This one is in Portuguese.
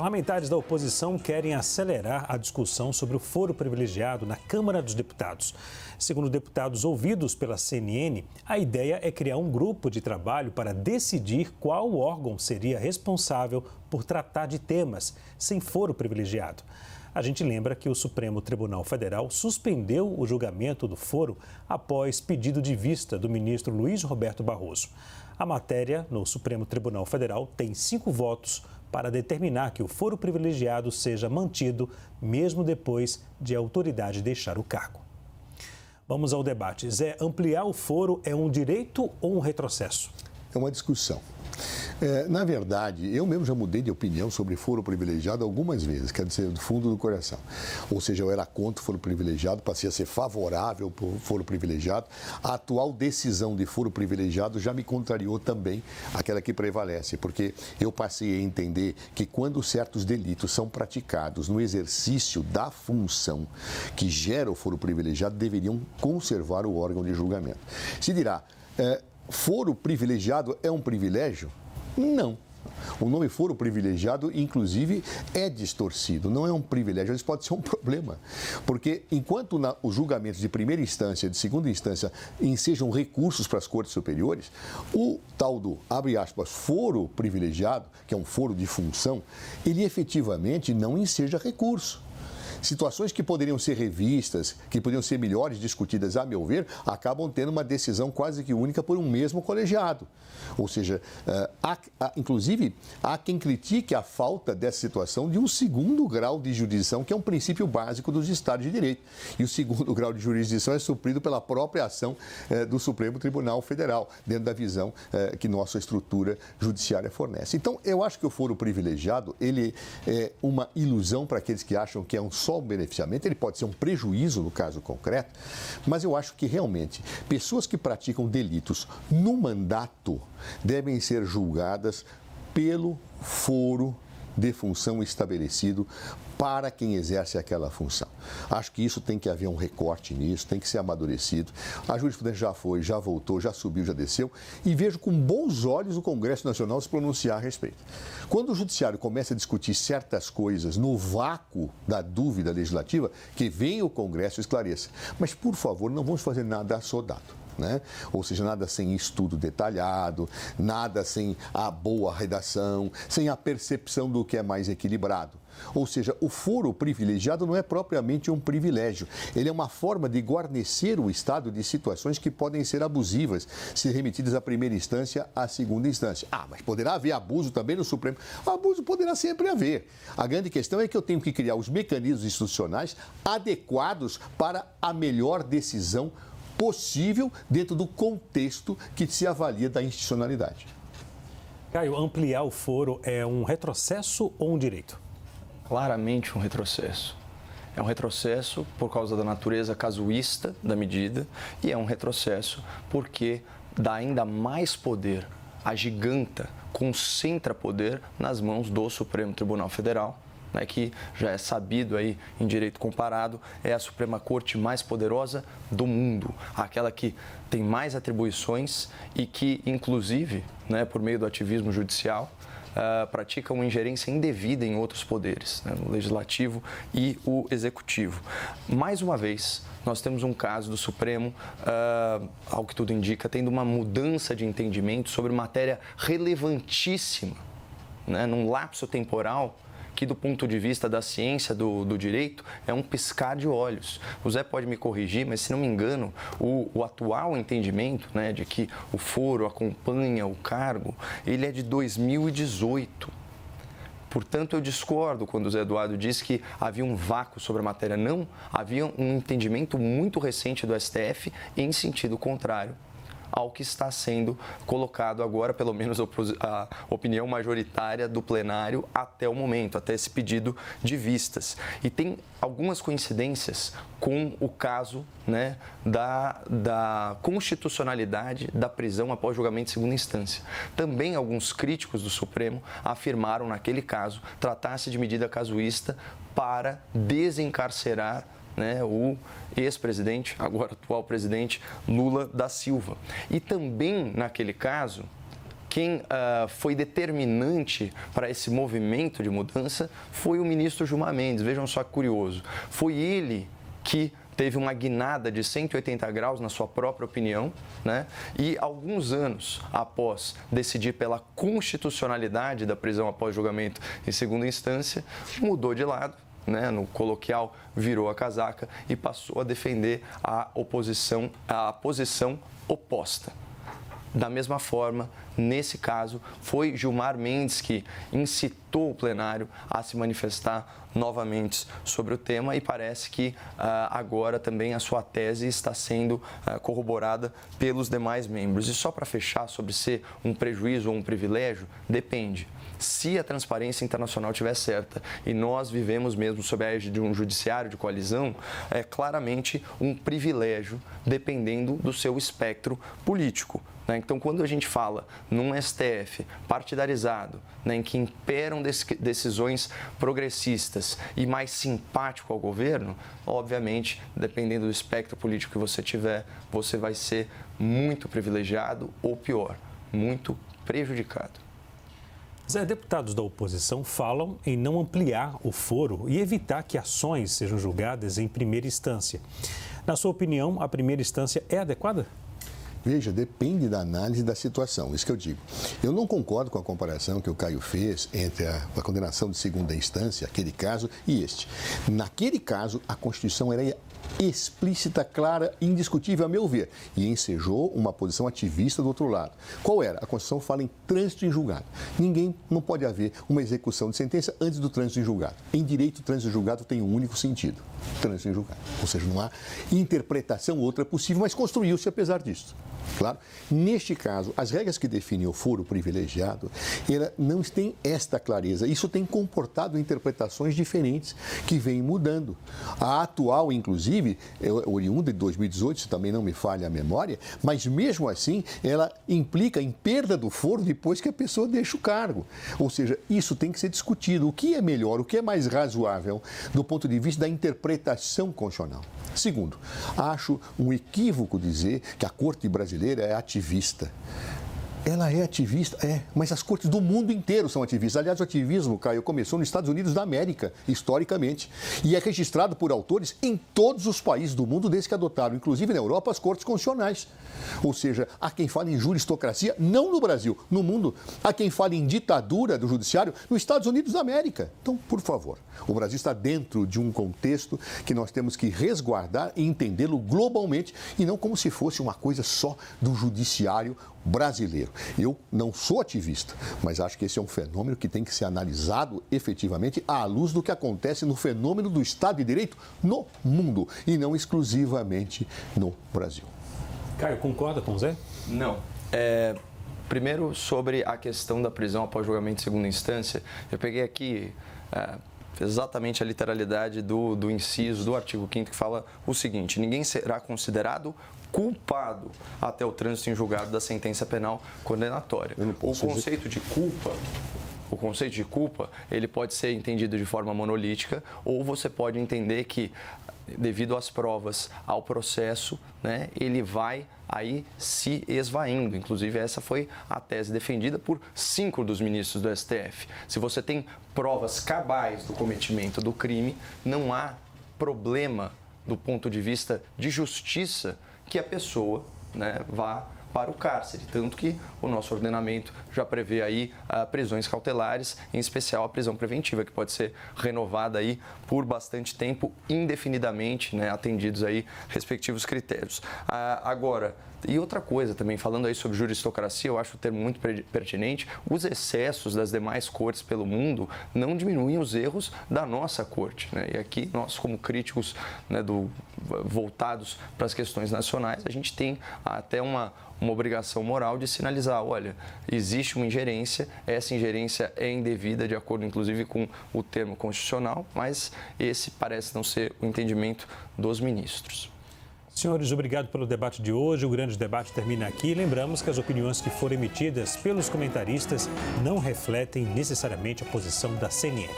Parlamentares da oposição querem acelerar a discussão sobre o foro privilegiado na Câmara dos Deputados. Segundo deputados ouvidos pela CNN, a ideia é criar um grupo de trabalho para decidir qual órgão seria responsável por tratar de temas sem foro privilegiado. A gente lembra que o Supremo Tribunal Federal suspendeu o julgamento do foro após pedido de vista do ministro Luiz Roberto Barroso. A matéria no Supremo Tribunal Federal tem 5 votos para determinar que o foro privilegiado seja mantido, mesmo depois de a autoridade deixar o cargo. Vamos ao debate. Zé, ampliar o foro é um direito ou um retrocesso? É uma discussão. Na verdade, eu mesmo já mudei de opinião sobre foro privilegiado algumas vezes, quer dizer, do fundo do coração. Ou seja, eu era contra o foro privilegiado, passei a ser favorável ao foro privilegiado. A atual decisão de foro privilegiado já me contrariou também, aquela que prevalece, porque eu passei a entender que quando certos delitos são praticados no exercício da função que gera o foro privilegiado, deveriam conservar o órgão de julgamento. Se dirá, foro privilegiado é um privilégio? Não. O nome foro privilegiado, inclusive, é distorcido, não é um privilégio, isso pode ser um problema. Porque enquanto os julgamentos de primeira instância e de segunda instância ensejam recursos para as cortes superiores, o tal do, abre aspas, foro privilegiado, que é um foro de função, ele efetivamente não enseja recurso. Situações que poderiam ser revistas, que poderiam ser melhores discutidas, a meu ver, acabam tendo uma decisão quase que única por um mesmo colegiado. Ou seja, inclusive, há quem critique a falta dessa situação de um segundo grau de jurisdição, que é um princípio básico dos Estados de Direito. E o segundo grau de jurisdição é suprido pela própria ação do Supremo Tribunal Federal, dentro da visão que nossa estrutura judiciária fornece. Então, eu acho que o foro privilegiado, ele é uma ilusão para aqueles que acham que é só um beneficiamento, ele pode ser um prejuízo no caso concreto, mas eu acho que realmente pessoas que praticam delitos no mandato devem ser julgadas pelo foro de função estabelecido para quem exerce aquela função. Acho que isso tem que haver um recorte nisso, tem que ser amadurecido. A jurisprudência já foi, já voltou, já subiu, já desceu e vejo com bons olhos o Congresso Nacional se pronunciar a respeito. Quando o Judiciário começa a discutir certas coisas no vácuo da dúvida legislativa, que venha o Congresso e esclareça. Mas, por favor, não vamos fazer nada assodado. Né? Ou seja, nada sem estudo detalhado, nada sem a boa redação, sem a percepção do que é mais equilibrado. Ou seja, o foro privilegiado não é propriamente um privilégio. Ele é uma forma de guarnecer o Estado de situações que podem ser abusivas, se remetidas à primeira instância, à segunda instância. Mas poderá haver abuso também no Supremo? Abuso poderá sempre haver. A grande questão é que eu tenho que criar os mecanismos institucionais adequados para a melhor decisão possível dentro do contexto que se avalia da institucionalidade. Caio, ampliar o foro é um retrocesso ou um direito? Claramente um retrocesso. É um retrocesso por causa da natureza casuísta da medida e é um retrocesso porque dá ainda mais poder, agiganta, concentra poder nas mãos do Supremo Tribunal Federal, né, que já é sabido aí em direito comparado, é a Suprema Corte mais poderosa do mundo, aquela que tem mais atribuições e que, inclusive, né, por meio do ativismo judicial, pratica uma ingerência indevida em outros poderes, né, no legislativo e o executivo. Mais uma vez, nós temos um caso do Supremo, ao que tudo indica, tendo uma mudança de entendimento sobre matéria relevantíssima, né, num lapso temporal que, do ponto de vista da ciência do direito, é um piscar de olhos. O Zé pode me corrigir, mas, se não me engano, o atual entendimento, né, de que o foro acompanha o cargo, ele é de 2018. Portanto, eu discordo quando o Zé Eduardo diz que havia um vácuo sobre a matéria. Não, havia um entendimento muito recente do STF em sentido contrário ao que está sendo colocado agora, pelo menos a opinião majoritária do plenário até o momento, até esse pedido de vistas. E tem algumas coincidências com o caso, né, da constitucionalidade da prisão após julgamento de segunda instância. Também alguns críticos do Supremo afirmaram, naquele caso, tratar-se de medida casuísta para desencarcerar, né, o ex-presidente, agora atual presidente, Lula da Silva. E também, naquele caso, quem foi determinante para esse movimento de mudança foi o ministro Gilmar Mendes. Vejam só que curioso. Foi ele que teve uma guinada de 180 graus na sua própria opinião, né? E alguns anos após decidir pela constitucionalidade da prisão após julgamento em segunda instância, mudou de lado, né? No coloquial, virou a casaca e passou a defender a posição oposta. Da mesma forma, nesse caso, foi Gilmar Mendes que incitou o plenário a se manifestar novamente sobre o tema e parece que agora também a sua tese está sendo corroborada pelos demais membros. E só para fechar, sobre ser um prejuízo ou um privilégio, depende. Se a transparência internacional estiver certa e nós vivemos mesmo sob a égide de um judiciário de coalizão, é claramente um privilégio dependendo do seu espectro político. Então, quando a gente fala num STF partidarizado, em que imperam decisões progressistas e mais simpático ao governo, obviamente, dependendo do espectro político que você tiver, você vai ser muito privilegiado ou, pior, muito prejudicado. Zé, deputados da oposição falam em não ampliar o foro e evitar que ações sejam julgadas em primeira instância. Na sua opinião, a primeira instância é adequada? Veja, depende da análise da situação, isso que eu digo. Eu não concordo com a comparação que o Caio fez entre a condenação de segunda instância, aquele caso, e este. Naquele caso, a Constituição era explícita, clara, indiscutível, a meu ver, e ensejou uma posição ativista do outro lado. Qual era? A Constituição fala em trânsito em julgado. Não pode haver uma execução de sentença antes do trânsito em julgado. Em direito, o trânsito em julgado tem um único sentido, trânsito em julgado. Ou seja, não há interpretação outra possível, mas construiu-se apesar disso. Claro, neste caso, as regras que definem o foro privilegiado, ela não tem esta clareza. Isso tem comportado interpretações diferentes que vêm mudando. A atual, inclusive, oriunda de 2018, se também não me falha a memória, mas mesmo assim, ela implica em perda do foro depois que a pessoa deixa o cargo. Ou seja, isso tem que ser discutido. O que é melhor, o que é mais razoável do ponto de vista da interpretação constitucional. Segundo, acho um equívoco dizer que a Corte brasileira é ativista. Ela é ativista, mas as cortes do mundo inteiro são ativistas. Aliás, o ativismo, Caio, começou nos Estados Unidos da América, historicamente, e é registrado por autores em todos os países do mundo desde que adotaram, inclusive na Europa, as cortes constitucionais. Ou seja, há quem fale em juristocracia, não no Brasil, no mundo. Há quem fale em ditadura do judiciário nos Estados Unidos da América. Então, por favor, o Brasil está dentro de um contexto que nós temos que resguardar e entendê-lo globalmente e não como se fosse uma coisa só do judiciário brasileiro. Eu não sou ativista, mas acho que esse é um fenômeno que tem que ser analisado efetivamente à luz do que acontece no fenômeno do Estado de Direito no mundo e não exclusivamente no Brasil. Caio, concorda com o Zé? Não. Primeiro, sobre a questão da prisão após julgamento de segunda instância, eu peguei aqui exatamente a literalidade do inciso do artigo 5º que fala o seguinte: ninguém será considerado culpado até o trânsito em julgado da sentença penal condenatória. O conceito de culpa, ele pode ser entendido de forma monolítica, ou você pode entender que, devido às provas, ao processo, né, ele vai aí se esvaindo. Inclusive, essa foi a tese defendida por 5 dos ministros do STF. Se você tem provas cabais do cometimento do crime, não há problema do ponto de vista de justiça que a pessoa, né, vá para o cárcere, tanto que o nosso ordenamento já prevê aí prisões cautelares, em especial a prisão preventiva, que pode ser renovada aí por bastante tempo, indefinidamente, né, atendidos aí respectivos critérios. Agora, e outra coisa também, falando aí sobre juristocracia, eu acho o termo muito pertinente, os excessos das demais cortes pelo mundo não diminuem os erros da nossa corte, né? E aqui nós, como críticos, né, voltados para as questões nacionais, a gente tem até uma obrigação moral de sinalizar, olha, existe uma ingerência, essa ingerência é indevida, de acordo inclusive com o termo constitucional, mas esse parece não ser o entendimento dos ministros. Senhores, obrigado pelo debate de hoje. O grande debate termina aqui. Lembramos que as opiniões que foram emitidas pelos comentaristas não refletem necessariamente a posição da CNN.